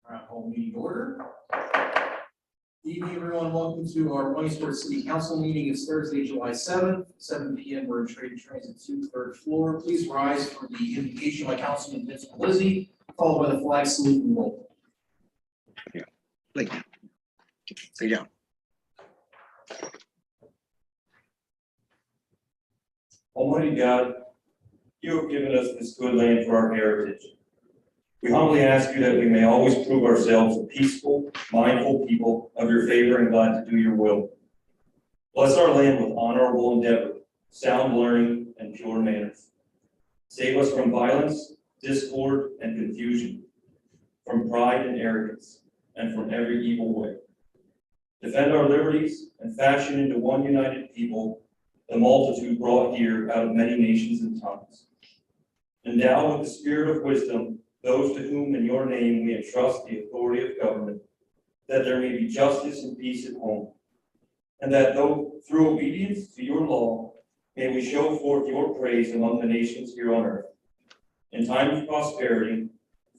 Call meeting to order. Good evening, everyone. Welcome to our Williamsport City Council meeting. It's Thursday, July 7th, 7 p.m. We're in Trade Transit 2, 3rd floor. Please rise for the invocation by Councilman Vince Lizzie, followed by the flag salute and roll. Yeah. Lay down. Almighty God, you have given us this good land for our heritage. We humbly ask you that we may always prove ourselves a peaceful, mindful people of your favor and glad to do your will. Bless our land with honorable endeavor, sound learning, and pure manners. Save us from violence, discord, and confusion, from pride and arrogance, and from every evil way. Defend our liberties and fashion into one united people the multitude brought here out of many nations and tongues. Endow with the spirit of wisdom those to whom in your name we entrust the authority of government, that there may be justice and peace at home, and that though through obedience to your law, may we show forth your praise among the nations here on earth. In times of prosperity,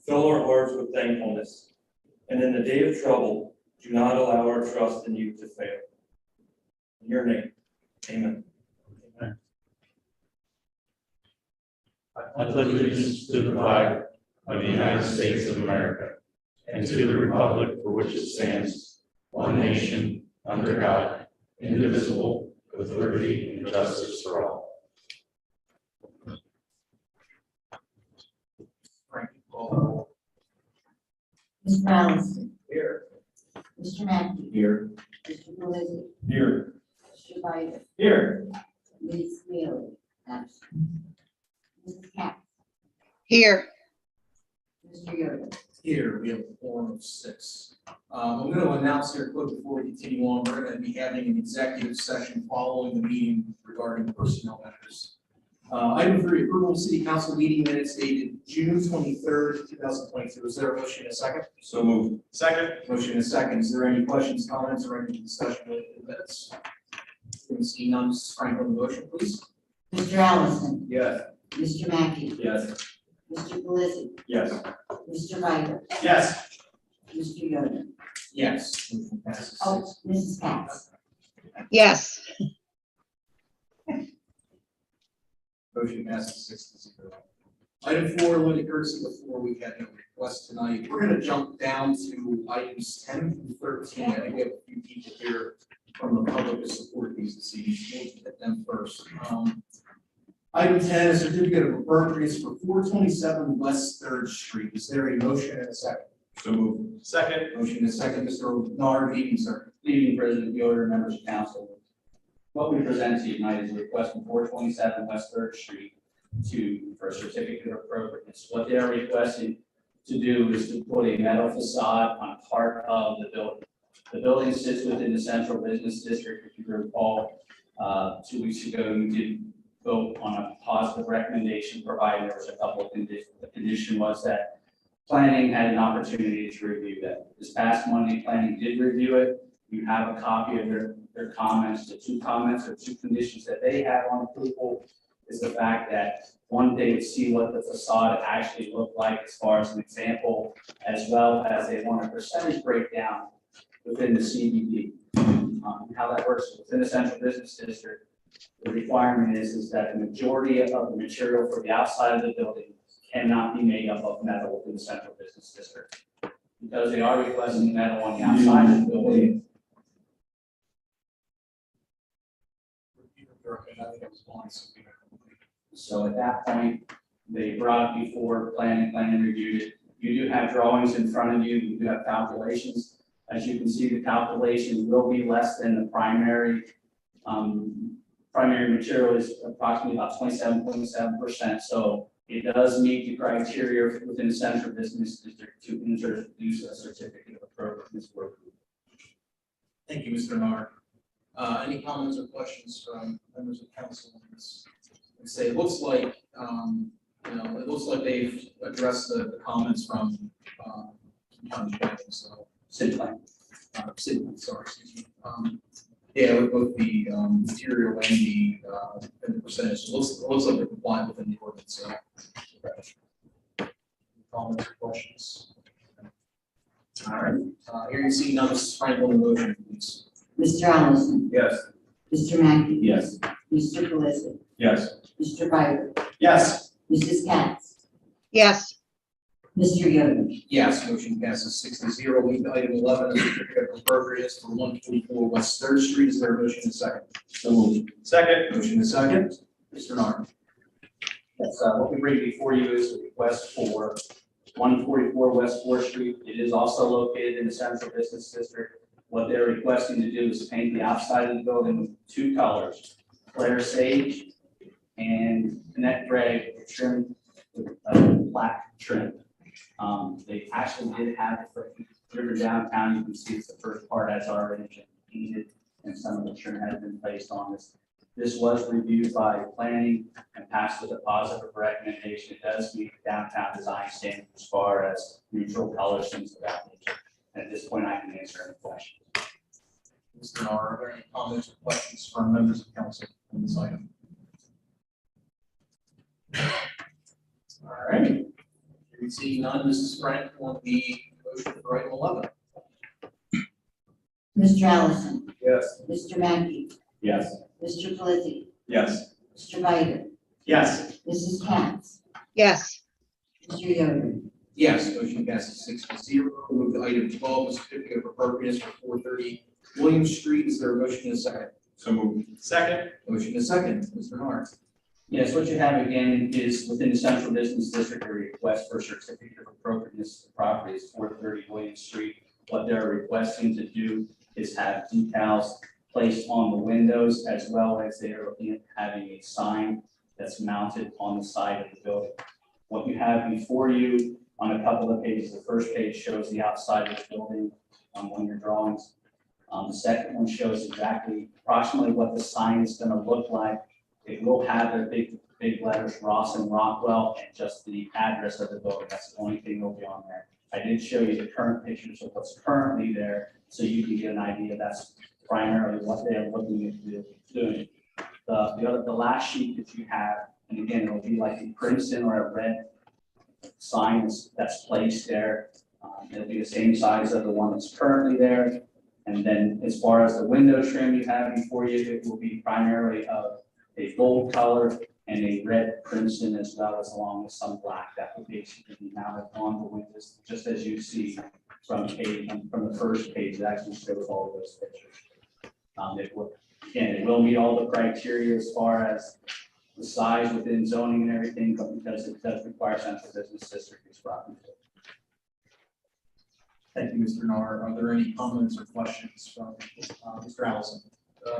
fill our hearts with thankfulness, and in the day of trouble, do not allow our trust in you to fail. In your name, amen. I pledge allegiance to the flag of the United States of America and to the republic for which it stands, one nation, under God, indivisible, with liberty and justice for all. Mr. Allison. Here. Mr. Mackey. Here. Mr. Pelisi. Here. Mr. Bider. Here. Ms. Wheeler. Absent. Mrs. Katz. Here. Mr. Yoder. Here, we have a quorum of 6. I'm going to announce here quick before we continue on, we're going to be having an executive session following the meeting regarding personnel matters. Item 3, approval of city council meeting minutes dated June 23rd, 2022. Is there a motion and a second? So moved. Second. Motion and a second. Is there any questions, comments, or any discussion related to the minutes? Seeing none, Mrs. Franklin, the motion, please. Mr. Allison. Yes. Mr. Mackey. Yes. Mr. Pelisi. Yes. Mr. Bider. Yes. Mr. Yoder. Yes. Motion passes. Oh, Mrs. Katz. Yes. Motion passes 6-0. Item 4, limited courtesy before we had no request tonight. We're going to jump down to items 10 through 13. I think we have a few people here from the public to support these this evening. We'll get them first. Item 10 is certificate of appropriateness for 427 West 3rd Street. Is there a motion and a second? So moved. Second. Motion and a second. Mr. Nard, evening, sir. Good evening, President Yoder, members of council. What we present to you tonight is a request from 427 West 3rd Street for a certificate of appropriateness. What they are requesting to do is to put a metal facade on part of the building. The building sits within the central business district. If you recall, 2 weeks ago, you did vote on a positive recommendation, provided there was a couple of conditions. The condition was that planning had an opportunity to review that. This past Monday, planning did review it. You have a copy of their comments. The 2 comments or 2 conditions that they had on approval is the fact that, one, they would see what the facade actually looked like as far as an example, as well as they want a percentage breakdown within the CBD. How that works within the central business district, the requirement is that the majority of the material for the outside of the building cannot be made up of metal within the central business district. Because they are requesting metal on the outside of the building, so at that point, they brought it before planning reviewed it. You do have drawings in front of you, you do have calculations. As you can see, the calculation will be less than the primary. Primary material is approximately about 27.7%. So it does meet the criteria within the central business district to introduce a certificate of appropriateness for approval. Thank you, Mr. Nard. Any comments or questions from members of council on this? Say it looks like it looks like they've addressed the comments from county planning. So City plan. City, sorry, excuse me. Yeah, with both the material and the percentage. It looks like they're compliant within the ordinance. So. Comments or questions? All right, hearing seen none, Mrs. Frank on the motion, please. Mr. Allison. Yes. Mr. Mackey. Yes. Mr. Pelisi. Yes. Mr. Biker. Yes. Mrs. Katz. yes, Mr. Yoder. Yes, motion passes 6-0. Move to item 11, a certificate of appropriateness for 144 West Third Street. Is there a motion and second? So moved. Second. Motion and second. Mr. Narn. Yes, what we bring before you is a request for 144 West Fourth Street. It is also located in the Central Business District. What they're requesting to do is paint the outside of the building with two colors, flare sage and connect gray with trim, with black trim. They actually did have it for River Downtown. You can see it's the first part has already been painted and some of the trim has been placed on this. This was reviewed by planning and passed with a positive recommendation. It does meet the downtown design standards as far as neutral colors, things of that nature. At this point, I can answer any questions. Mr. Narn, are there any comments or questions from members of council on this item? All right. Hearing seen none, Mrs. Frank on the motion for item 11. Mr. Allison. Yes. Mr. Mackey. Yes. Mr. Pelisi. Yes. Mr. Biker. Yes. Mrs. Katz. yes, Mr. Yoder. Yes, motion passes 6-0. Move to item 12, a certificate of appropriateness for 430 William Street. Is there a motion and a second? So moved. Second. Motion and second. Mr. Narn. Yes, what you have again is within the Central Business District, a request for certificate of appropriateness of properties, 430 William Street. What they're requesting to do is have decals placed on the windows, as well as they are looking at having a sign that's mounted on the side of the building. What you have before you on a couple of pages, the first page shows the outside of the building on one of your drawings. The second one shows exactly approximately what the sign is going to look like. It will have the big letters Ross and Rockwell and just the address of the building. That's the only thing that'll be on there. I did show you the current pictures of what's currently there, so you can get an idea. That's primarily what they are looking at doing. The last sheet that you have, and again, it'll be like a crimson or a red sign that's placed there. It'll be the same size of the one that's currently there. And then as far as the window trim you have before you, it will be primarily of a gold color and a red crimson, as well as along with some black that will basically be mounted on the windows, just as you see from the first page. It actually shows all of those pictures. It will meet all the criteria as far as the size within zoning and everything, but because it does require Central Business District construction. Thank you, Mr. Narn. Are there any comments or questions from Mr. Allison? I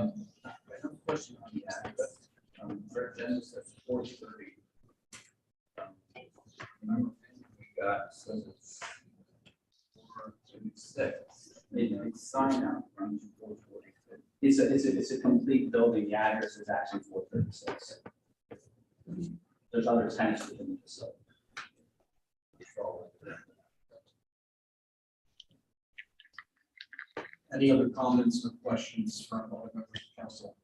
have a question on the address. Representative says 430. Remember, we got, says it's 436. It's sign out from 446. It's a complete building. The address is actually 436. There's other tenants within the facility. Any other comments or questions from other members of council?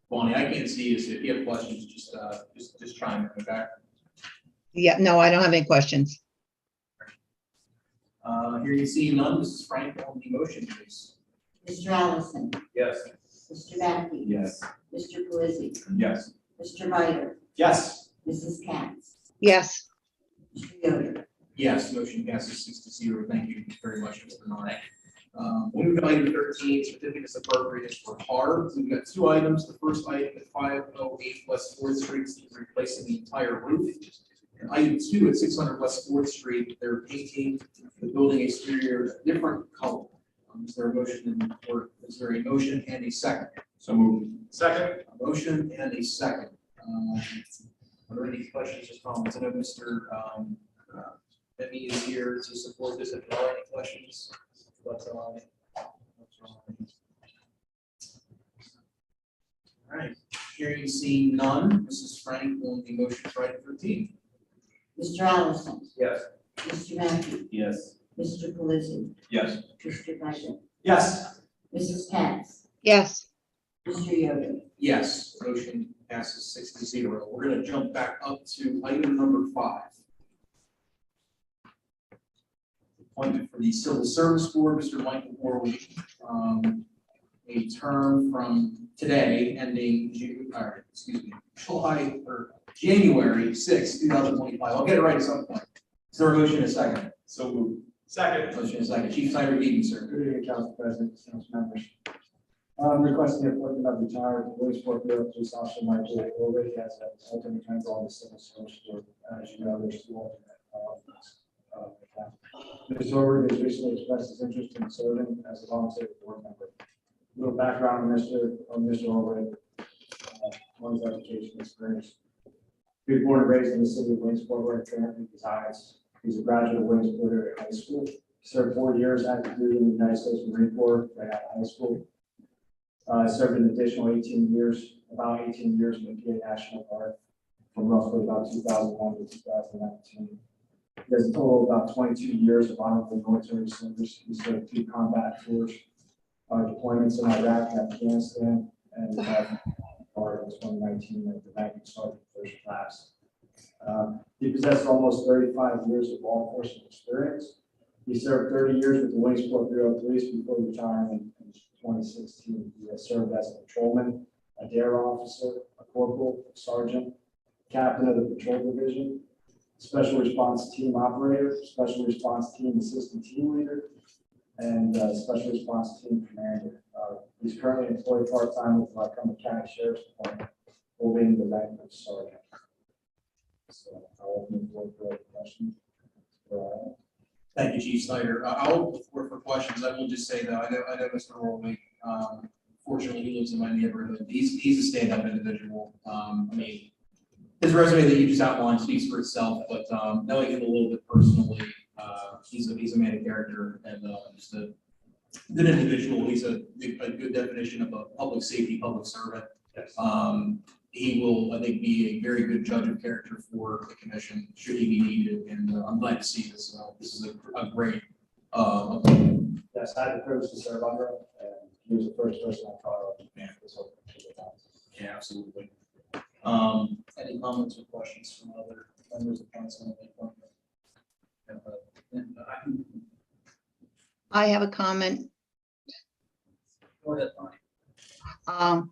Bonnie, I can't see you, so if you have questions, just chime in back. yeah, no, I don't have any questions. Here you see none, Mrs. Frank on the motion, please. Mr. Allison. Yes. Mr. Mackey. Yes. Mr. Pelisi. Yes. Mr. Biker. Yes. Mrs. Katz. Yes, Mr. Yoder. Yes, motion passes 6-0. Thank you very much, Mr. Narn. We'll move to item 13, certificates of appropriateness for HARB. We've got two items. The first item at 508 West 4th Street is replacing the entire roof. And item 2 at 600 West 4th Street, they're painting the building exterior a different color. Is there a motion and a second? So moved. Second. A motion and a second. Are there any questions or comments? I know Mr. Benny is here to support this. If there are any questions, all right, hearing seen none, Mrs. Frank on the motion for item 13. Mr. Allison. Yes. Mr. Mackey. Yes. Mr. Pelisi. Yes. Mr. Biker. Yes. Mrs. Katz. yes, Mr. Yoder. Yes, motion passes 6-0. We're going to jump back up to item number 5. appointment for the Civil Service Board, Mr. Michael Warwick. A term from today ending January 6, 2025. I'll get it right at some point. Is there a motion and a second? So moved. Second. Motion and a second. Chief Snyder, good evening, sir. Good evening, Council President, Council members. I'm requesting the appointment of retired Williamsport Bureau Police Officer Michael Warwick as an alternate member on the Civil Service Board. As you know, there's two alternates. Mr. Warwick has recently expressed his interest in serving as a volunteer board member. A little background on Mr. Warwick, on his education experience. He was born and raised in the city of Williamsport, where he currently resides. He's a graduate of Williamsport Area High School. Served 4 years active duty in the United States Marine Corps right out of high school. Served an additional 18 years in the PA National Guard from roughly about 2001 to 2019. He has a total of about 22 years of honorable military service. He served 2 combat tours, deployments in Iraq and Afghanistan, and part of 2019 at the ranking sergeant first class. He possessed almost 35 years of law enforcement experience. He served 30 years with the Williamsport Bureau of Police before retiring in 2016. He has served as a patrolman, a dare officer, a corporal, a sergeant, captain of the patrol division, special response team operator, special response team assistant team leader, and special response team commander. He's currently employed part-time with Lycoming County Sheriff's Department, holding the rank of sergeant. So I'll open the floor for questions. Thank you, Chief Snyder. I'll open the floor for questions. I will just say that I know Mr. Warwick. Fortunately, he lives in my neighborhood. He's a stand-up individual. I mean, his resume that you just outlined speaks for itself. But knowing him a little bit personally, he's a man of character and just a good individual. He's a good definition of a public safety, public servant. Yes. He will, I think, be a very good judge of character for the commission, should he be needed, and I'm glad to see this. This is a great, Yes, I had the privilege to serve under him, and he was the first person I thought of. This whole yeah, absolutely. Any comments or questions from other members of council? I have a comment. Go ahead, Bonnie.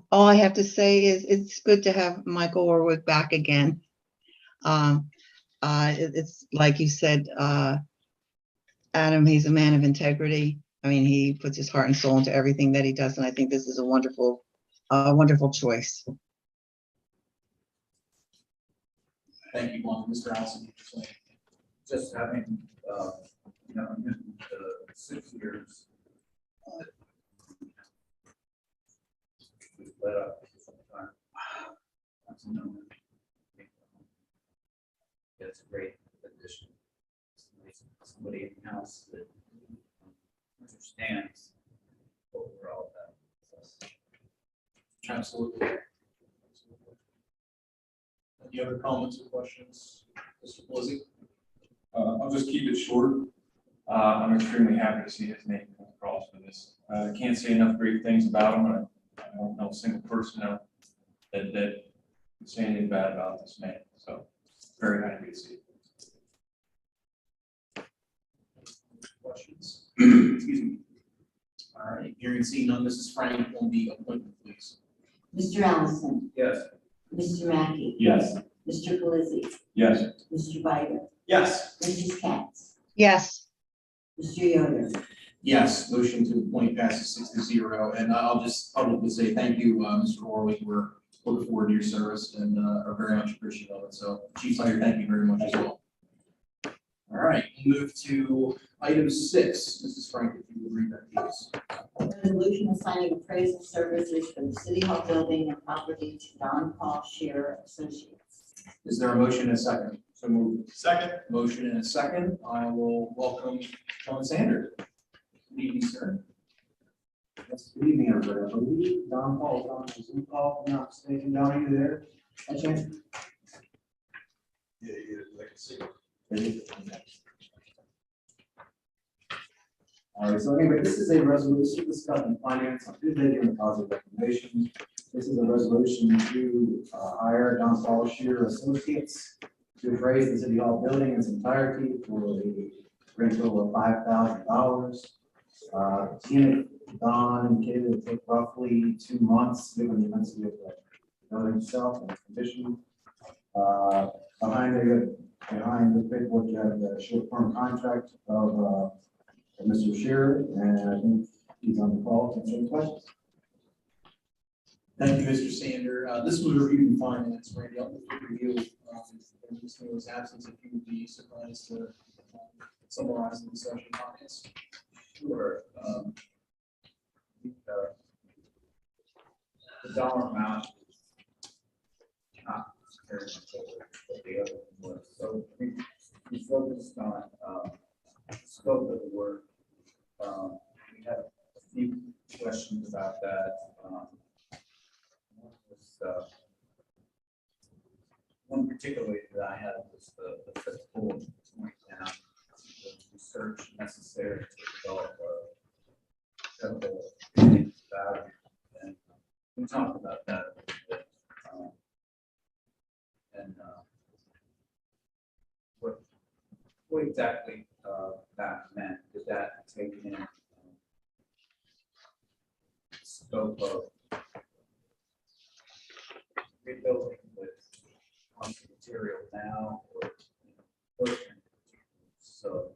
All I have to say is it's good to have Michael Warwick back again. It's like you said, Adam, he's a man of integrity. I mean, he puts his heart and soul into everything that he does, and I think this is a wonderful choice. Thank you, Juan. Mr. Allison. Just having, in the 6 years. We've led up to some time. That's a number. It's a great addition. Somebody in the house that understands what we're all about. Absolutely. Any other comments or questions, Mr. Blizzy? I'll just keep it short. I'm extremely happy to see his name come across for this. I can't say enough great things about him. I don't know a single person out that could say anything bad about this man. So very happy to see it. Questions? Excuse me. All right, hearing and seeing none, Mrs. Frank on the appointment, please. Mr. Allison, Yes. Mr. Mackey, Yes. Mr. Pelisi, Yes. Mr. Bider, Yes. Mrs. Katz, Yes, Mr. Yoder, Yes, motion to appoint passes 6-0, and I'll just publicly say thank you, Mr. Warwick. We're looking forward to your service and are very much appreciative of it. So, Chief Snyder, thank you very much as well. All right, we'll move to item 6. Mrs. Frank, if you would read that, please. resolution assigning appraisal services for the City Hall building and property to Don Paul Shearer Associates. Is there a motion and a second? So moved. Second. Motion and a second. I will welcome Sean Sanders. Good evening, sir. Yes, good evening, everybody. I believe Don Paul is on the Zoom call, if I'm not mistaken, Don, are you there? By chance? Yeah, like a secret. All right, so anyway, this is a resolution discussing finance on Tuesday given the positive recommendations. This is a resolution to hire Don Paul Shearer Associates to appraise the City Hall building in its entirety for the grand total of $5,000. Unit Don indicated it took roughly 2 months, given the immensity of the building itself and the condition. Behind the paperwork, you have the short-term contract of Mr. Shearer, and I think he's on the call to answer any questions. Thank you, Mr. Sander. This was reviewed in finance, Randy. I'll review, in Mr. Miller's absence, if you would be surprised to summarize the discussion in finance. Sure. The dollar amount not very much over what the other one was. So we focused on the scope of the work. We had a few questions about that. One particularly that I had was the fifth bullet point down, the research necessary to develop a credible value. And we talked about that a little bit. What exactly that meant? Did that take in scope of rebuilding with constant material now, or so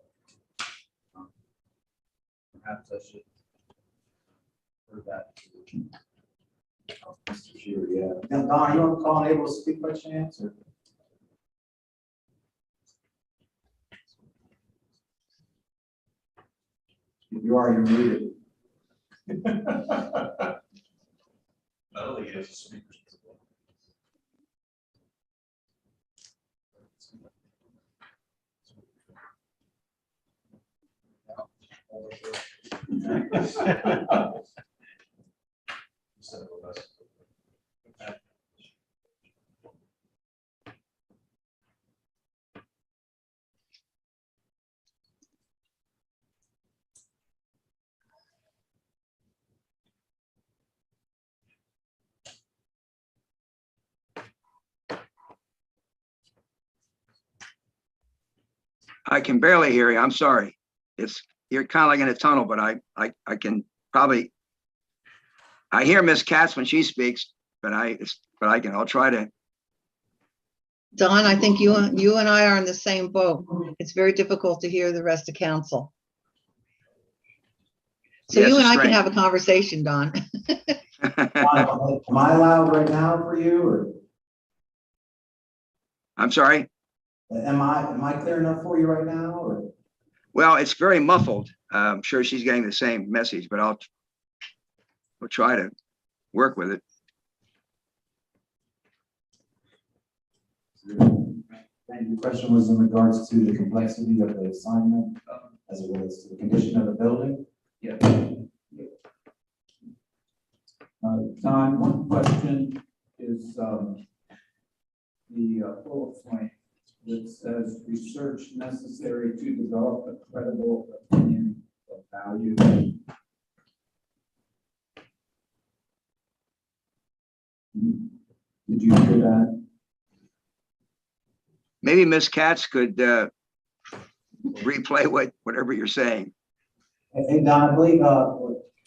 perhaps I should hear that. Mr. Shearer, yeah. Don, are you on the call and able to speak by chance? Or? If you are, you're muted. I don't think he has a speaker. I can barely hear you. I'm sorry. You're kind of like in a tunnel, but I can probably, I hear Miss Katz when she speaks, but I'll try to. Don, I think you and I are in the same boat. It's very difficult to hear the rest of council. So Yes, you and it's I can strange. have a conversation, Don. Am I loud right now for you, or I'm sorry. am I clear enough for you right now, or? Well, it's very muffled. I'm sure she's getting the same message, but we'll try to work with it. And your question was in regards to the complexity of the assignment as it relates to the condition of the building? Yeah. Don, one question is the bullet point that says research necessary to develop a credible opinion of value. Did you hear that? Maybe Miss Katz could replay whatever you're saying. Hey, Don, I believe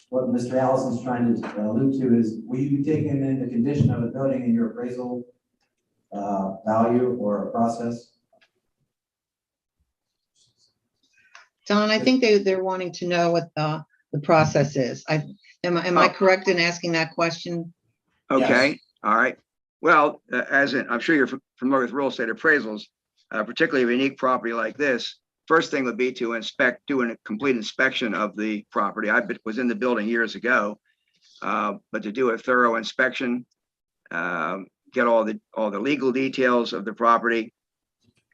what Mr. Allison's trying to allude to is, will you be taking in the condition of the building in your appraisal value or process? Don, I think they're wanting to know what the process is. Am I correct in asking that question? Okay. Yes. All right. Well, I'm sure you're familiar with real estate appraisals, particularly a unique property like this. First thing would be to do a complete inspection of the property. I was in the building years ago, but to do a thorough inspection, get all the legal details of the property,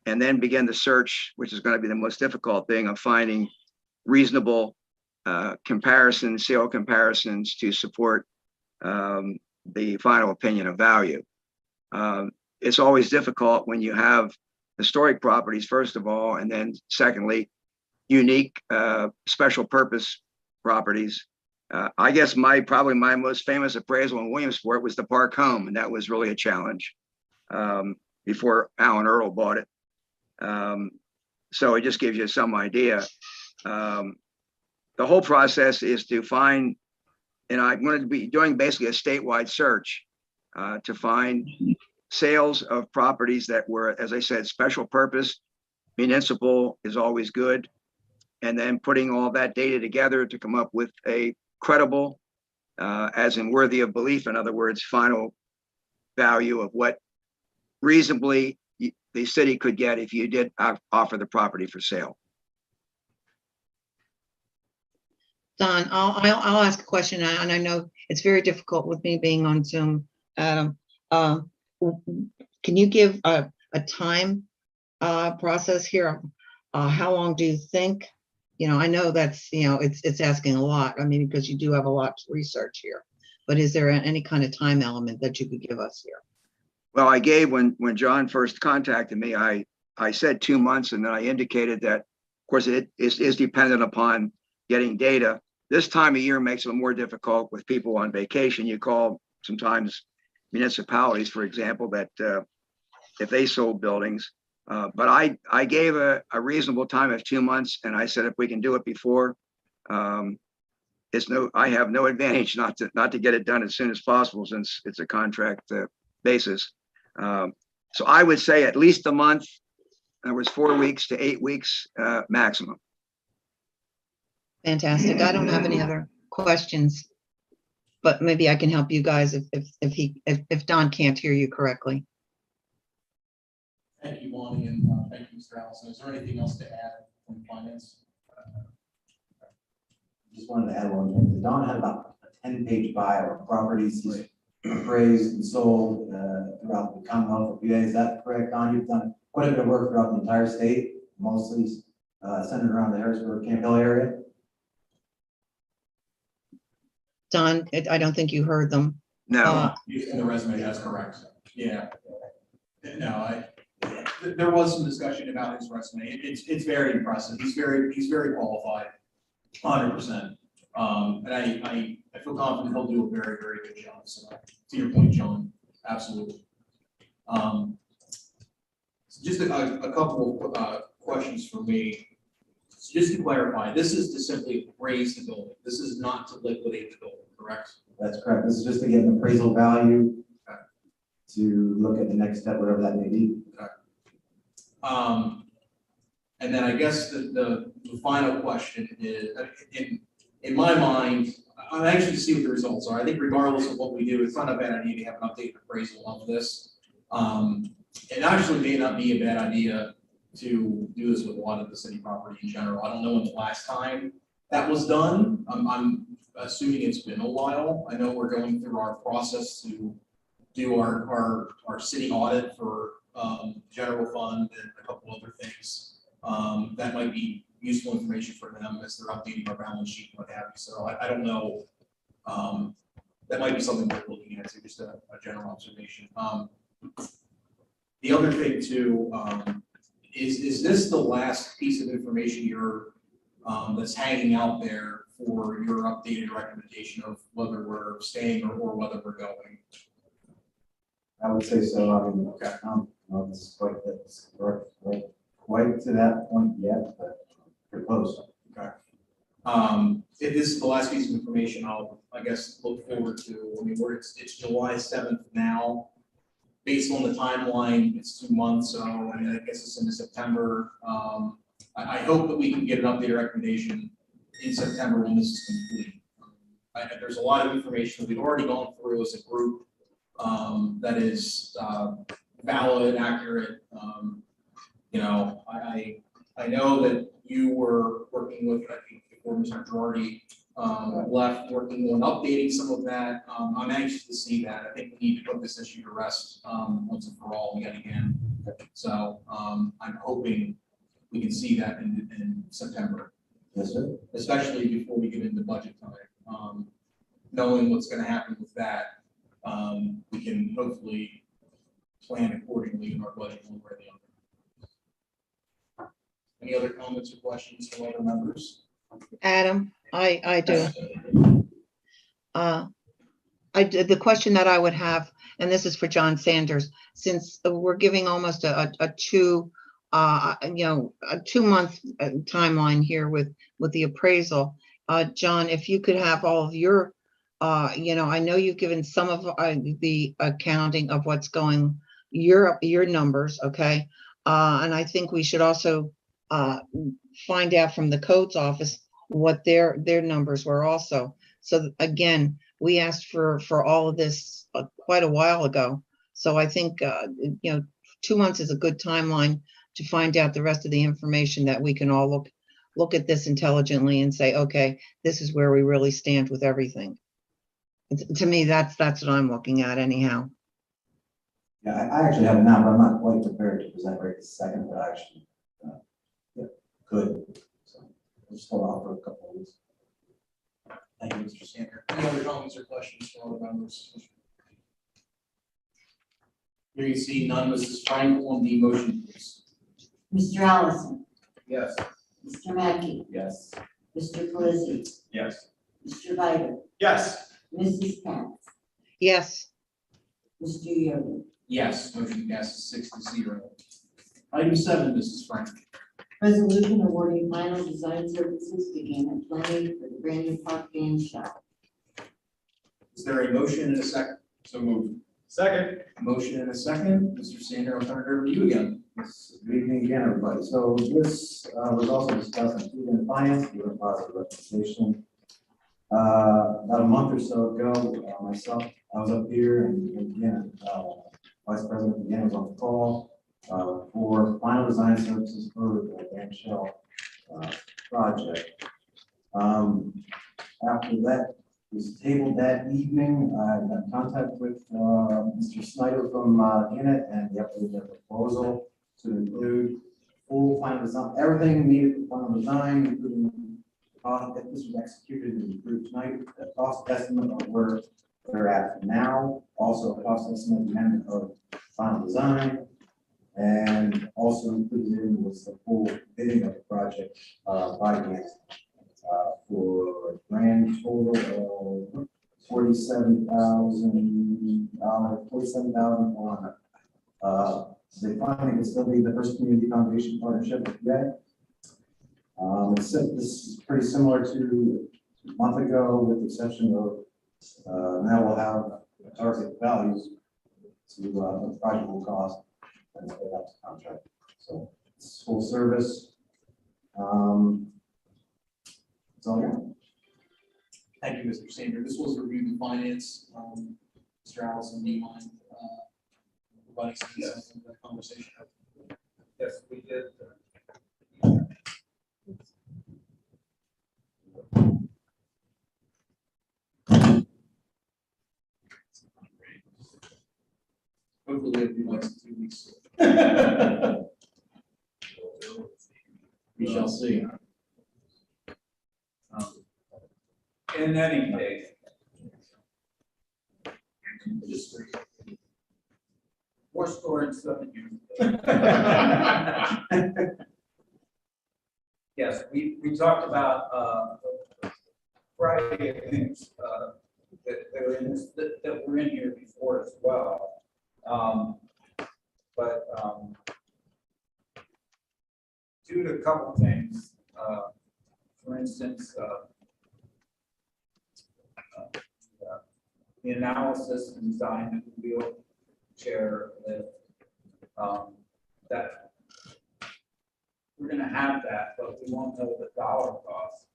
and then begin the search, which is going to be the most difficult thing of finding reasonable sale comparisons to support the final opinion of value. It's always difficult when you have historic properties, first of all, and then secondly, unique special purpose properties. I guess probably my most famous appraisal in Williamsport was the Park Home, and that was really a challenge before Alan Earl bought it. So it just gives you some idea. The whole process is to find, and I'm going to be doing basically a statewide search to find sales of properties that were, as I said, special purpose. Municipal is always good. And then putting all that data together to come up with a credible, as in worthy of belief, in other words, final value of what reasonably the city could get if you did offer the property for sale. Don, I'll ask a question, and I know it's very difficult with me being on Zoom, Adam. Can you give a time process here? How long do you think? You know, I know that's, you know, it's asking a lot. I mean, because you do have a lot to research here, but is there any kind of time element that you could give us here? Well, I gave, when John first contacted me, I said 2 months, and then I indicated that, of course, it is dependent upon getting data. This time of year makes it more difficult with people on vacation. You call sometimes municipalities, for example, that if they sold buildings, but I gave a reasonable time of 2 months, and I said if we can do it before, I have no advantage not to get it done as soon as possible, since it's a contract basis. So I would say at least a month. There was 4 weeks to 8 weeks maximum. Fantastic. I don't have any other questions, but maybe I can help you guys if Don can't hear you correctly. Thank you, Lonnie, and thank you, Mr. Allison. Is there anything else to add from finance? Just wanted to add one thing. Don had about a 10-page bio of properties he's appraised and sold throughout the Commonwealth of PA. Is that correct, Don? You've done quite a bit of work throughout the entire state, mostly centered around the Harrisburg, Camp Hill area. Don, I don't think you heard them. No. In the resume, that's correct. Yeah. No, there was some discussion about his resume. It's very impressive. He's very qualified, 100%. And I feel confident he'll do a very, very good job. So to your point, John, absolutely. Just a couple of questions for me. So just to clarify, this is to simply appraise the building. This is not to liquidate the building, correct? That's correct. This is just to get an appraisal value to look at the next step, whatever that may be. Okay. And then I guess the final question is, in my mind, I'm anxious to see what the results are. I think regardless of what we do, it's not a bad idea to have an updated appraisal of this. It actually may not be a bad idea to do this with a lot of the city property in general. I don't know when the last time that was done. I'm assuming it's been a while. I know we're going through our process to do our city audit for general fund and a couple other things. That might be useful information for them as they're updating our balance sheet and what have you. So I don't know. That might be something we're looking at, just a general observation. The other thing too, is this the last piece of information that's hanging out there for your updated recommendation of whether we're staying or whether we're going? I would say so. I mean, Okay. well, this is quite to that point yet, but pretty close. Okay. If this is the last piece of information, I guess look forward to. I mean, it's July 7th now. Based on the timeline, it's 2 months, so I mean, I guess it's into September. I hope that we can get an updated recommendation in September when this is complete. There's a lot of information that we've already gone through as a group that is valid, accurate. You know, I know that you were working with, I think, before Mr. Girardi left, working on updating some of that. I'm anxious to see that. I think we need to put this issue to rest once and for all yet again. So I'm hoping we can see that in September. Yes, sir. Especially before we get into budget time. Knowing what's going to happen with that, we can hopefully plan accordingly in our budget one way or the other. Any other comments or questions from other members? Adam, I do. The question that I would have, and this is for John Sanders, since we're giving almost a 2 a 2-month timeline here with the appraisal. John, if you could have all of your, I know you've given some of the accounting of what's going, your numbers, okay? And I think we should also find out from the codes office what their numbers were also. So again, we asked for all of this quite a while ago. So I think, 2 months is a good timeline to find out the rest of the information that we can all look at this intelligently and say, okay, this is where we really stand with everything. To me, that's what I'm looking at anyhow. Yeah, I actually have it now, but I'm not quite prepared to present right this second, but actually, could. So we'll just hold off for a couple of weeks. Thank you, Mr. Sander. Any other comments or questions from other members? Here you see none. Mrs. Frank on the motion, please. Mr. Allison, Yes. Mr. Mackey, Yes. Mr. Pelisi, Yes. Mr. Bider, Yes. Mrs. Katz, Yes, Mr. Yoder. Yes, motion passes 6-0. Item 7, Mrs. Frank. Resolution awarding final design services to Gannett Planning for the brand new park band shop. Is there a motion and a second? So moved. Second. Motion and a second. Mr. Sander, I'll turn it over to you again. Yes, good evening again, everybody. So this was also discussed in Food and Finance, given positive recommendation. About a month or so ago, myself, I was up here and again, Vice President again was on the call for final design services for the band shell project. After that was tabled that evening, I got in contact with Mr. Snyder from Gannett and the updated proposal to include full final design, everything needed for final design, including if this was executed and approved tonight, the cost estimate of where they're at now, also a cost estimate at the end of final design, and also included in was the full bidding of the project by Gannett for a grand total of $47,100. They finally will still be the first community foundation partnership with Gannett. This is pretty similar to a month ago, with the exception of now we'll have target values to the project will cost and pay out the contract. So it's full service. That's all I got. Thank you, Mr. Sander. This was reviewed in finance. Mr. Allison, do you mind providing some insight into that conversation? Yes, we did. Hopefully, we have like 2 weeks. We shall see. In any case, Just we're storing stuff in here. Yes, we talked about a variety of things that were in here before as well. But due to a couple things, for instance, the analysis and design of the wheelchair lift, that we're going to have that, but we won't know the dollar cost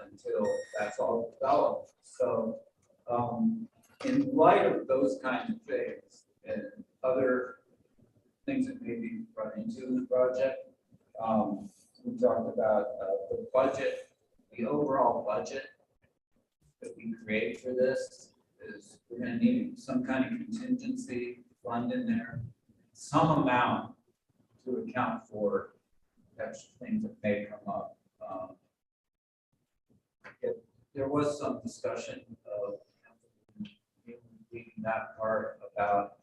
until that's all developed. So in light of those kinds of things and other things that may be run into the project, we talked about the budget, the overall budget that we create for this is we're going to need some kind of contingency fund in there, some amount to account for extra things that may come up. There was some discussion of leaving that part about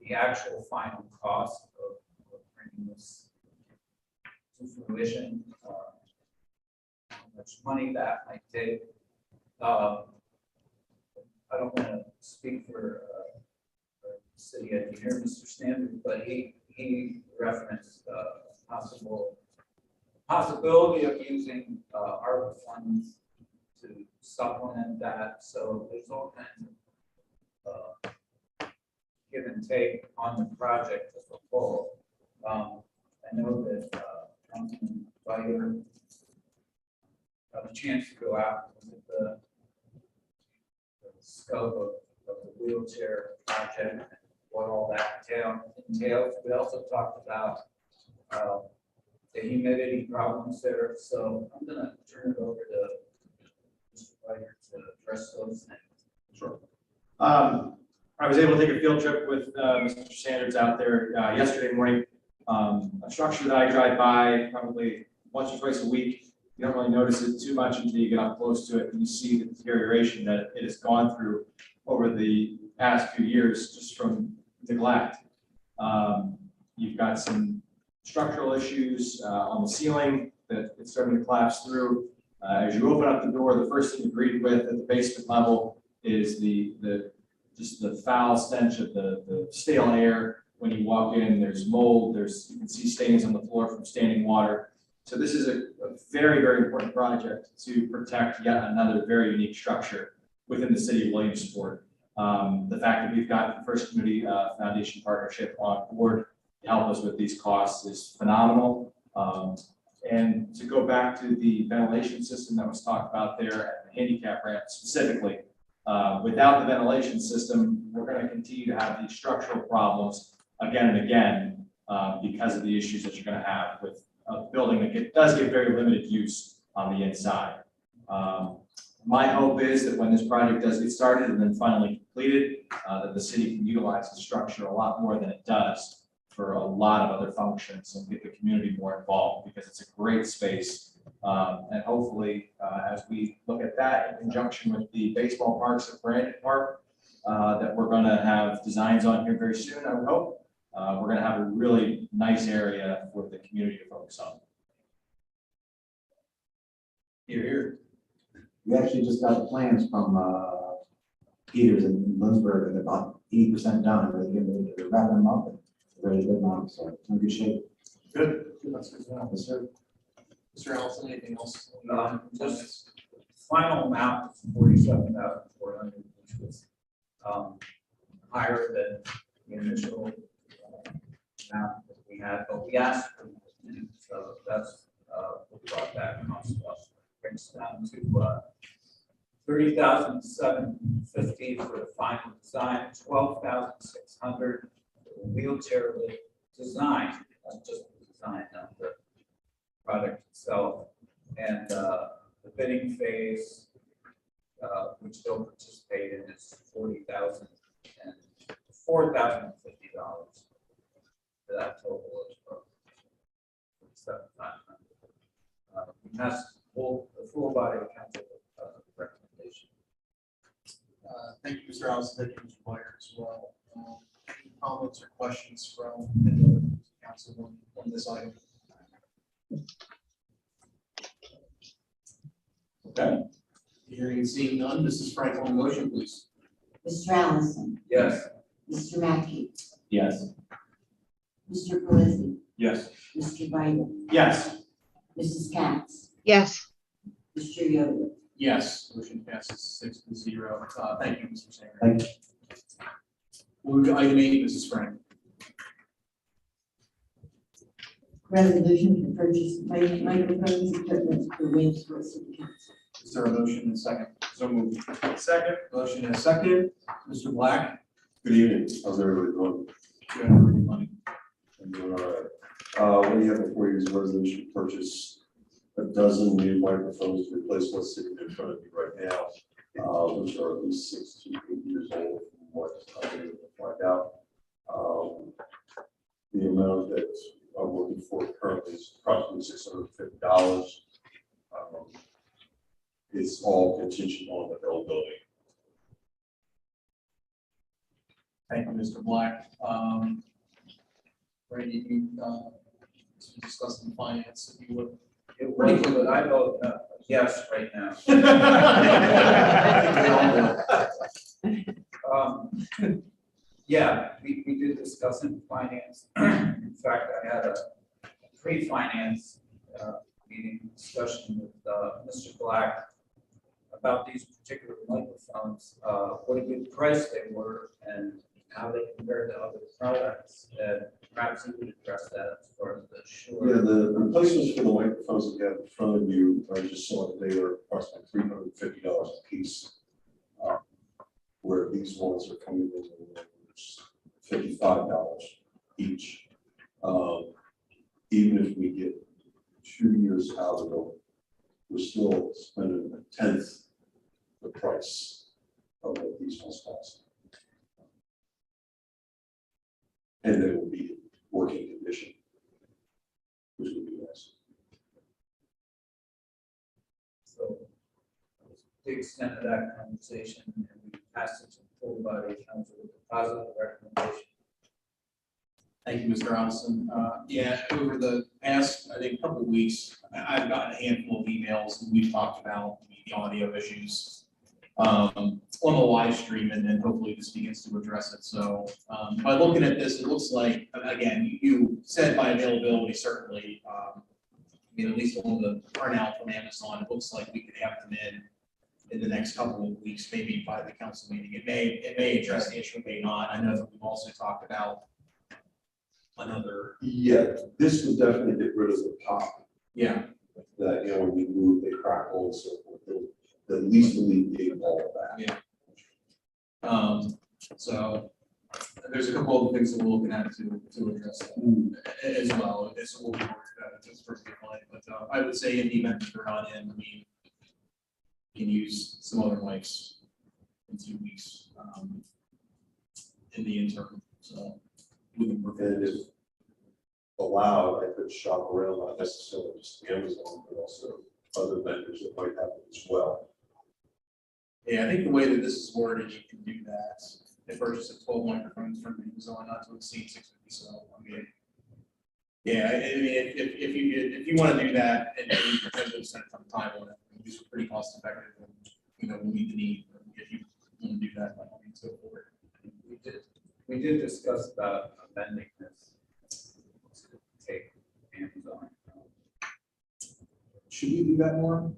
the actual final cost of bringing this to fruition, how much money that might take. I don't want to speak for city engineer, Mr. Standard, but he referenced possibility of using ARPA funds to supplement that. So there's all kinds of give and take on the project as a whole. I know that Councilman Byer got a chance to go out with the scope of the wheelchair project and what all that entails. We also talked about the humidity problems there. So I'm gonna turn it over to Mr. Byer to address those things. Sure. I was able to take a field trip with Mr. Sanders out there yesterday morning. A structure that I drive by probably once or twice a week. You don't really notice it too much until you get up close to it and you see the deterioration that it has gone through over the past few years just from neglect. You've got some structural issues on the ceiling that it's starting to collapse through. As you open up the door, the first thing you're greeted with at the basement level is just the foul stench of the stale air. When you walk in, there's mold, you can see stains on the floor from standing water. So this is a very, very important project to protect yet another very unique structure within the city of Williamsport. The fact that we've got the First Community Foundation partnership on board to help us with these costs is phenomenal. And to go back to the ventilation system that was talked about there, and the handicap ramp specifically, without the ventilation system, we're going to continue to have these structural problems again and again because of the issues that you're going to have with a building that does get very limited use on the inside. My hope is that when this project does get started and then finally completed, that the city can utilize the structure a lot more than it does for a lot of other functions and get the community more involved because it's a great space. And hopefully, as we look at that in conjunction with the baseball parks at Brandon Park, that we're going to have designs on here very soon, I would hope. We're going to have a really nice area for the community to focus on. Here. We actually just got the plans from Peters in Lindsberg, and they're about 80% done. They're wrapping them up and ready to go now, so it's in good shape. Good. That's good. Yes, sir. Mr. Allison, anything else? Just final amount is 47,400, which was higher than the initial amount that we had, but we asked for more, so that's what brought that cost up. Brings down to 30,750 for the final design, 12,600 for the wheelchair lift design, not just the design, not the product itself, and the bidding phase, which they'll participate in, is $40,000 and $4,050. That total is $7,500. We passed the full body council recommendation. Thank you, Mr. Allison. Thank you, Mr. Meyer, as well. Any comments or questions from any other council on this item? Okay. Hearing and seeing none, Mrs. Frank on the motion, please. Mr. Allison, Yes. Mr. Mackey, Yes. Mr. Pelisi, Yes. Mr. Biden, Yes. Mrs. Katz, Yes, Mr. Yoder. Yes, motion passes 6-0. Thank you, Mr. Singer. Thank you. We'll move to item 8, Mrs. Frank. Resolution to purchase microphones equipment for Williamsport City Council. Is there a motion and a second? So moved. Second. Motion and a second. Mr. Black. Good evening. How's everybody doing? Good. Everybody. I'm doing all right. What you have before you is a resolution to purchase a dozen new microphones to replace what's sitting in front of you right now, which are at least 6 to 8 years old, from what I've been able to find out. The amount that I'm looking for currently is approximately $650. It's all contingent on availability. Thank you, Mr. Black. Randy, you discussed in finance, if you would. It was, but I vote yes right now. Yeah, we we did discuss in finance. In fact, I had a pre-finance meeting discussion with Mr. Black about these particular microphones, what a good price they were and how they compared to other products. And perhaps you could address that as far as the sure. Yeah, the replacements for the microphones that you have in front of you, I just saw that they are approximately $350 a piece. Where these ones are coming in at $55 each. Even if we get 2 years out of them, we're still spending a tenth the price of what these ones cost. And they will be in working condition, which would be nice. So to the extent of that conversation, and we passed it to the full body council with a positive recommendation. Thank you, Mr. Allison. Yeah, over the past, I think, couple of weeks, I've gotten a handful of emails and we've talked about the audio issues on the live stream, and hopefully this begins to address it. So by looking at this, it looks like, again, you said by availability, certainly, I mean, at least on the turnout from Amazon, it looks like we could have them in the next couple of weeks, maybe by the council meeting. It may address the issue, it may not. I know that we've also talked about another. Yeah, this would definitely get rid of the pop Yeah, that, you know, when you move, they crackle and so forth. They'll at least alleviate all of that. yeah. So there's a couple of things that we're looking at to address that as well. It's a little more, it's first line, but I would say in the event that they're not in, we can use some other mics in 2 weeks in the interim. So we can work And if allowed, I could shop around, not necessarily just Amazon, but also other vendors that might have it as well. Yeah, I think the way that this is worded, you can do that. They purchase a 12 microphones from Amazon, not to exceed 650. So I mean, yeah, I mean, if you want to do that and you potentially spend some time on it, these are pretty cost effective. And, you know, we meet the need. If you want to do that, by all means, go for it. We did discuss about amending this. Take Amazon. Should we do that more?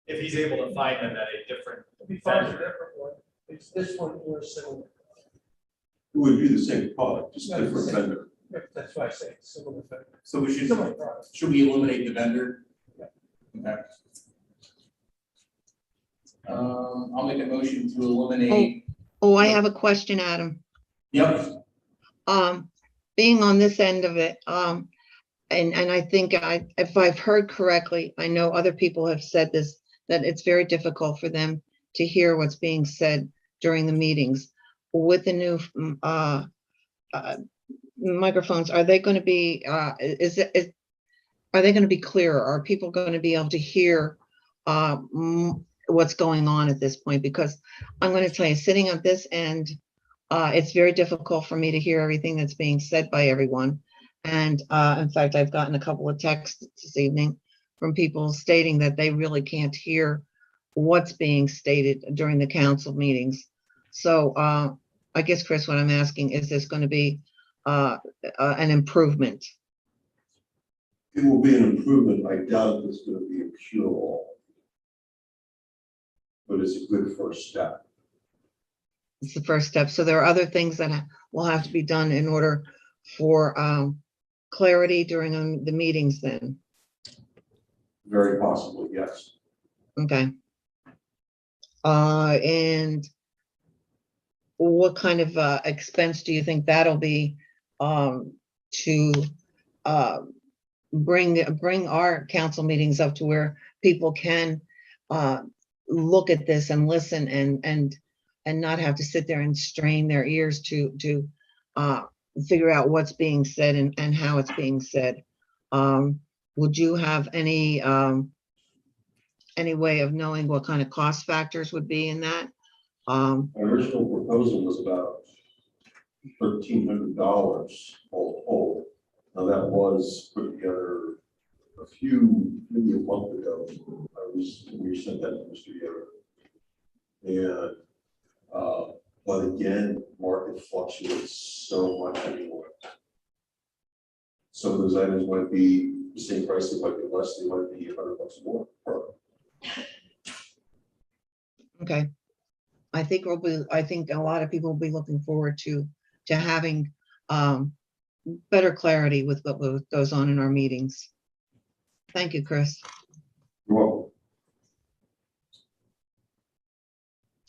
If he's able to find them at a different. If he finds a different one, it's this one or similar. It would be the same product, just No, different it's the same. vendor. That's why I say similar thing. So we should, Similar product. should we eliminate the vendor? Yeah. Okay. I'll make a motion to eliminate. Oh, I have a question, Adam. Yep. Being on this end of it, and I think if I've heard correctly, I know other people have said this, that it's very difficult for them to hear what's being said during the meetings. With the new microphones, are they going to be, are they going to be clearer? Are people going to be able to hear what's going on at this point? Because I'm going to tell you, sitting at this end, it's very difficult for me to hear everything that's being said by everyone. And in fact, I've gotten a couple of texts this evening from people stating that they really can't hear what's being stated during the council meetings. So I guess, Chris, what I'm asking, is this going to be an improvement? It will be an improvement. I doubt if it's going to be a cure-all. But it's a good first step. It's the first step. So there are other things that will have to be done in order for clarity during the meetings then. Very possibly, yes. Okay. And what kind of expense do you think that'll be to bring our council meetings up to where people can look at this and listen and not have to sit there and strain their ears to figure out what's being said and how it's being said? Would you have any way of knowing what kind of cost factors would be in that? My original proposal was about $1,300 all told. Now that was put together maybe a month ago. We sent that to Mr. Yoder. And, but again, market fluctuates so much anymore. Some of those items might be the same price, they might be less, they might be $100 more. Okay. I think I think a lot of people will be looking forward to having better clarity with what goes on in our meetings. Thank you, Chris. You're welcome.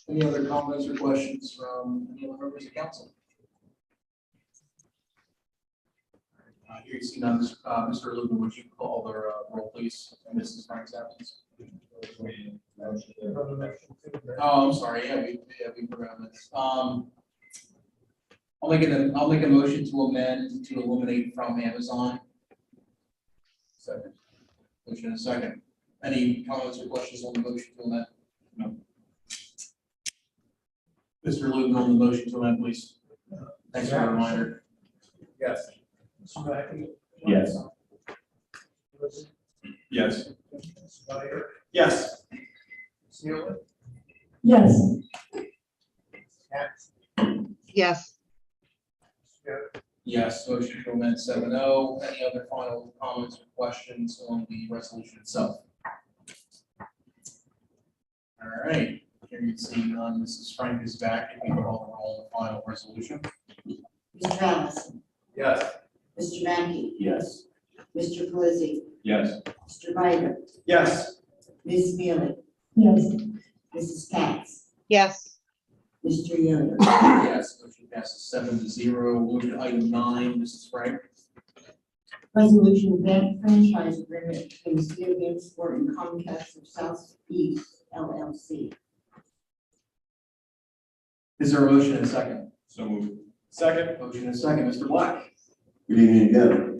Any other comments or questions from any other members of council? Here you see none. Mr. Lugan, would you call the roll, please, in Mrs. Frank's absence? Oh, I'm sorry. Yeah, we forgot this. I'll make a motion to amend to eliminate from Amazon. Second. Motion and a second. Any comments or questions on the motion to amend? No. Mr. Lugan on the motion to amend, please. Thanks for the reminder. Yes. Yes. Yes. Yes. Yes. Yes. Yes, motion to amend 7-0. Any other final comments or questions on the resolution itself? All right, here you see none. Mrs. Frank is back. If you can call the roll on the final resolution. Mr. Allison. Yes. Mr. Mackey. Yes. Mr. Pelisi. Yes. Mr. Bider. Yes. Ms. Mealy. Yes. Mrs. Katz. Yes. Mr. Yoder. Yes, motion passes 7-0. Move to item 9, Mrs. Frank. Resolution grant franchise agreement between the City of Williamsport and Comcast of Southeast LLC. Is there a motion and a second? So moved. Second. Motion and a second. Mr. Black. Good evening again.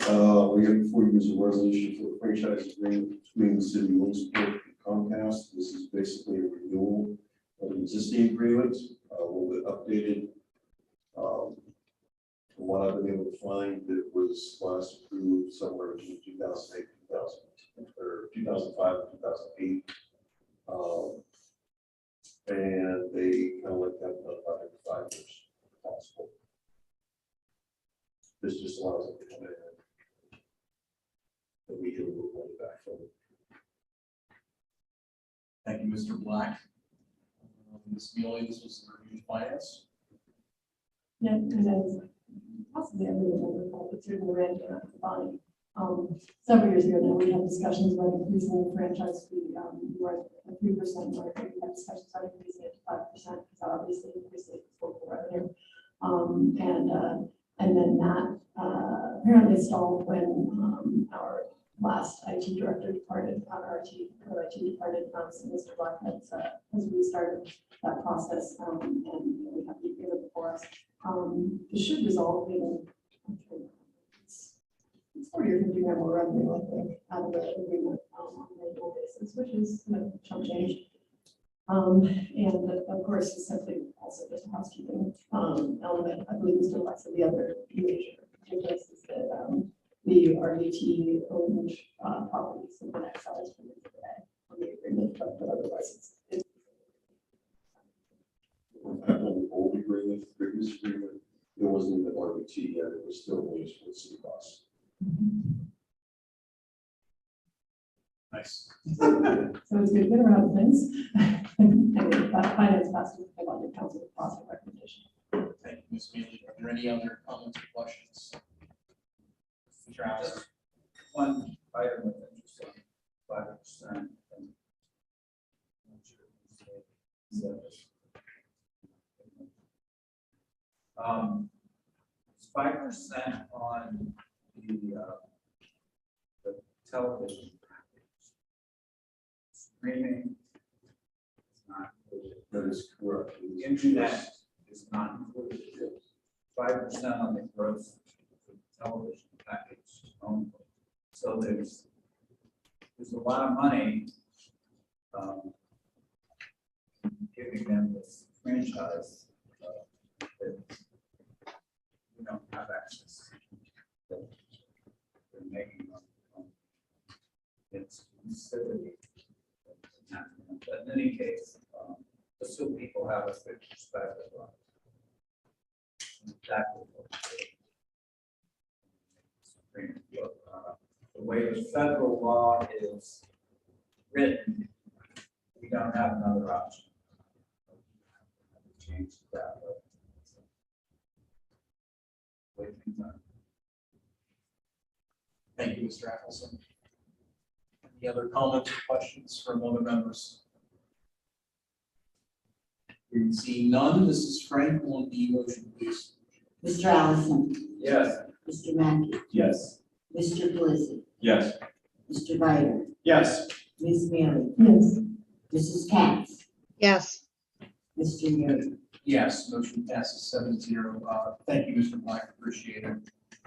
We have before you is a resolution for the franchise agreement between the city of Williamsport and Comcast. This is basically a renewal of an existing agreement, a little bit updated. From what I've been able to find, it was last approved somewhere between 2008, 2005, and 2008. And they kind of like that about every 5 years if possible. This just allows them to come in and we get a little money back from it. Thank you, Mr. Black. Ms. Mealy, this was the review finance. Yeah, because I was possibly everyone recall, but through the red body. Several years ago now, we had discussions about increasing the franchise fee. We were at 3% mark. We had discussions about increasing it to 5%, because that obviously increases local revenue. And then that apparently stalled when our last IT director departed, our IT departed, so Mr. Black has restarted that process, and we have the agreement before us. This should result in it's 40 or 50 grand more revenue, I think, out of the agreement on an annual basis, which is a chunk change. And of course, it's simply also just a housekeeping element. I believe Mr. Black said the other major difference is that the RDT owned properties have been excised from it today on the agreement, but otherwise it's On the old agreement, the previous agreement, it wasn't even RBT yet, it was still Williamsport City Bus. Nice. so it's good around things. And that finance passes the budget council positive recommendation. Thank you, Ms. Mealy. Are there any other comments or questions? Mr. Allison. One item of interest on 5%. It's 5% on the television package. Streaming is not included. That is correct. The internet is not included. 5% on the gross television package only. So there's a lot of money giving them this franchise that we don't have access to. They're making on exclusivity. But in any case, the those two people have a good perspective on exactly what the way the federal law is written, we don't have another option. Change that. Way things are. Thank you, Mr. Appleson. Any other comments or questions from other members? Hearing seeing none, Mrs. Frank on the motion, please. Mr. Allison. Yes. Mr. Mackey. Yes. Mr. Pelisi. Yes. Mr. Bider. Yes. Ms. Mealy. Yes. Mrs. Katz. yes, Mr. Yoder. Yes, motion passes 7-0. Thank you, Mr. Black, appreciate it.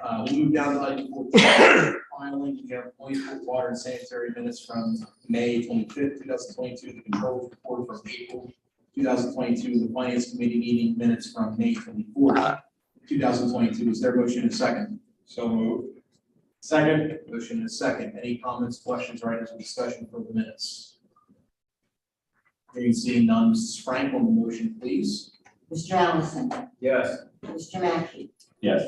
We'll move down to item 14, filing. We have Williamsport water and sanitary minutes from May 25th, 2022, the control report from April 2022, the finance committee meeting minutes from May 24th, 2022. Is there a motion and a second? So moved. Second. Motion and a second. Any comments, questions, or items of discussion for the minutes? Hearing seeing none, Mrs. Frank on the motion, please. Mr. Allison. Yes. Mr. Mackey. Yes.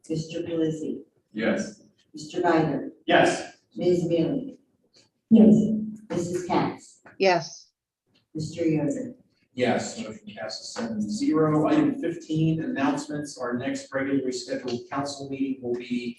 Mr. Pelisi. Yes. Mr. Bider. Yes. Ms. Mealy. Yes. Mrs. Katz. yes, Mr. Yoder. Yes, motion passes 7-0. Item 15, announcements. Our next regularly scheduled council meeting will be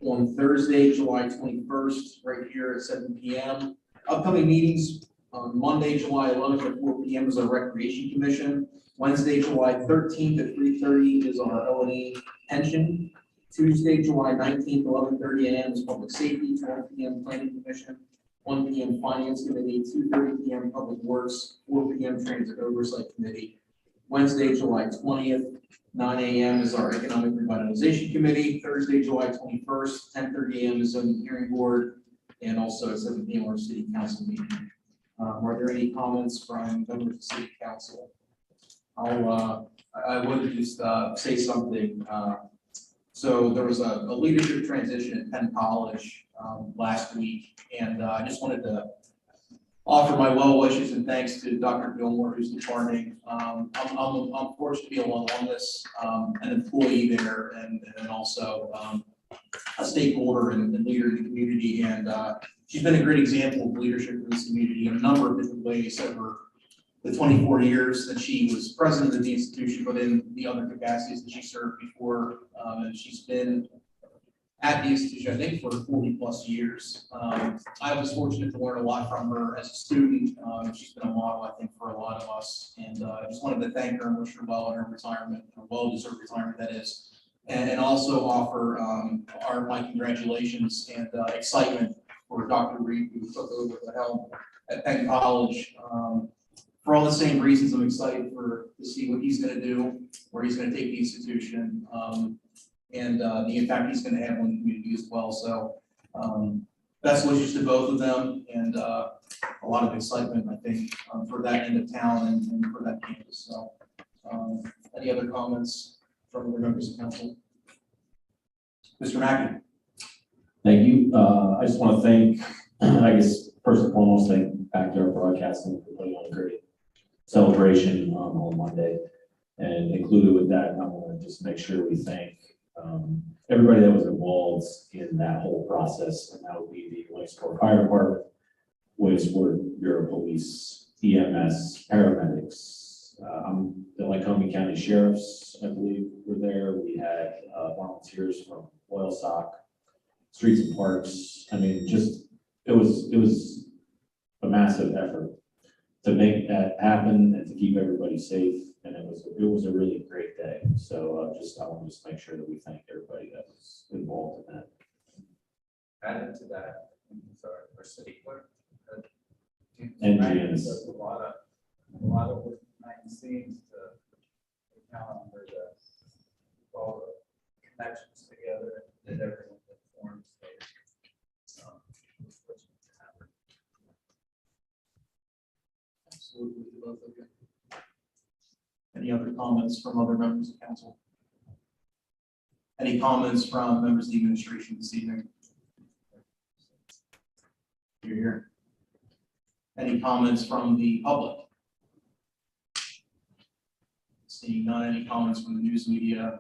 on Thursday, July 21st, right here at 7 p.m. Upcoming meetings on Monday, July 11th at 4 p.m. is our Recreation Commission. Wednesday, July 13th at 3:30 is our O&E pension. Tuesday, July 19th, 11:30 a.m. is Public Safety, 12 p.m. Planning Commission, 1 p.m. Finance Committee, 2:30 p.m. Public Works, 4 p.m. Transit Oversight Committee. Wednesday, July 20th, 9 a.m. is our Economic Revitalization Committee. Thursday, July 21st, 10:30 a.m. is Zoning Hearing Board, and also at 7 p.m. our City Council meeting. Are there any comments from members of the City Council? I would just say something. So there was a leadership transition at Penn College last week, and I just wanted to offer my well wishes and thanks to Dr. Gilmore, who's departing. I'm fortunate to be an alumnus, an employee there, and also a stakeholder and leader in the community. And she's been a great example of leadership in this community in a number of different ways over the 24 years that she was president of the institution, but in the other capacities that she served before. And she's been at the institution, I think, for 40 plus years. I was fortunate to learn a lot from her as a student. She's been a model, I think, for a lot of us. And I just wanted to thank her and wish her well in her retirement, her well-deserved retirement, that is. And also offer my congratulations and excitement for Dr. Reed, who took over the helm at Penn College. For all the same reasons, I'm excited to see what he's going to do, where he's going to take the institution, and the impact he's going to have on the community as well. So best wishes to both of them, and a lot of excitement, I think, for that end of town and for that campus. So any other comments from the members of council? Mr. Mackey. Thank you. I just want to thank, I guess, first and foremost, thank Backyard Broadcasting for putting on a great celebration on Monday. And included with that, I want to just make sure we thank everybody that was involved in that whole process. And that would be the Williamsport Fire Department, Williamsport Bureau of Police, EMS, paramedics, the Lycoming County Sheriffs, I believe, were there. We had volunteers from Oil Sock, Streets and Parks. I mean, just, it was a massive effort to make that happen and to keep everybody safe. And it was a really great day. So I want to just make sure that we thank everybody that was involved in that. Added to that, our city clerk. NGNs. A lot of work behind the scenes to account for all the connections together that everyone forms. Absolutely, both of you. Any other comments from other members of council? Any comments from members of the administration this evening? You're here. Any comments from the public? Seeing none, any comments from the news media?